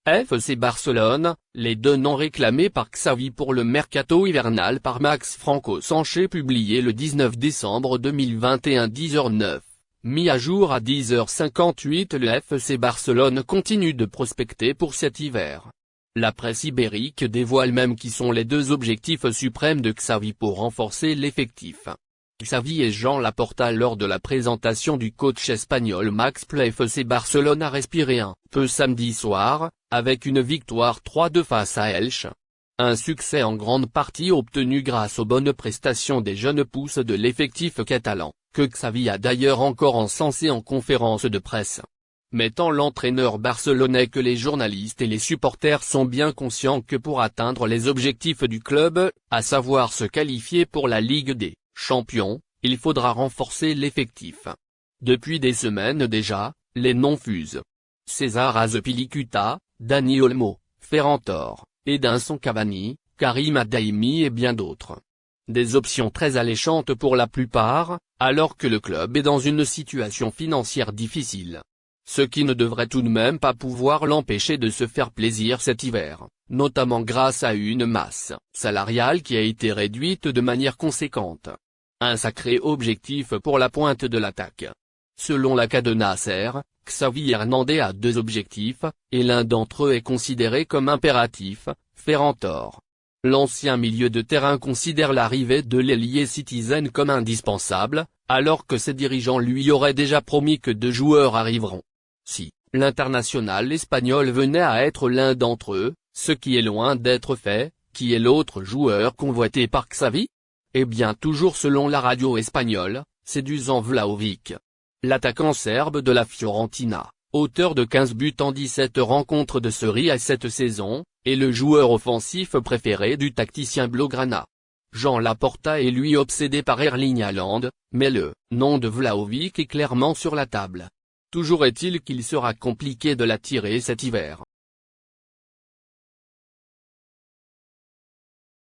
FC Barcelone, les deux noms réclamés par Xavi pour le mercato hivernal par Max Franco Sanchez publié le 19 décembre 2021 10h09. Mis à jour à 10h58 le FC Barcelone continue de prospecter pour cet hiver. La presse ibérique dévoile même qui sont les deux objectifs suprêmes de Xavi pour renforcer l'effectif. Xavi et Jean Laporta lors de la présentation du coach espagnol Max le FC Barcelone a respiré un peu samedi soir, avec une victoire 3-2 face à Elche. Un succès en grande partie obtenu grâce aux bonnes prestations des jeunes pousses de l'effectif catalan, que Xavi a d'ailleurs encore encensé en conférence de presse. Mais tant l'entraîneur barcelonais que les journalistes et les supporters sont bien conscients que pour atteindre les objectifs du club, à savoir se qualifier pour la Ligue des Champions, il faudra renforcer l'effectif. Depuis des semaines déjà, les noms fusent. César Azpilicueta, Dani Olmo, Ferran Torres, Edinson Cavani, Karim Adeyemi et bien d'autres. Des options très alléchantes pour la plupart, alors que le club est dans une situation financière difficile. Ce qui ne devrait tout de même pas pouvoir l'empêcher de se faire plaisir cet hiver, notamment grâce à une masse salariale qui a été réduite de manière conséquente. Un sacré objectif pour la pointe de l'attaque. Selon la Cadena SER, Xavi Hernandez a deux objectifs, et l'un d'entre eux est considéré comme impératif, Ferran Torres. L'ancien milieu de terrain considère l'arrivée de l'ailier Citizen comme indispensable, alors que ses dirigeants lui auraient déjà promis que deux joueurs arriveront. Si l'international espagnol venait à être l'un d'entre eux, ce qui est loin d'être fait, qui est l'autre joueur convoité par Xavi? Eh bien toujours selon la radio espagnole, c'est Dusan Vlahovic. L'attaquant serbe de la Fiorentina, auteur de 15 buts en 17 rencontres de Serie A cette saison, est le joueur offensif préféré du tacticien blaugrana. Jean Laporta est lui obsédé par Erling Haaland, mais le nom de Vlahovic est clairement sur la table. Toujours est-il qu'il sera compliqué de l'attirer cet hiver.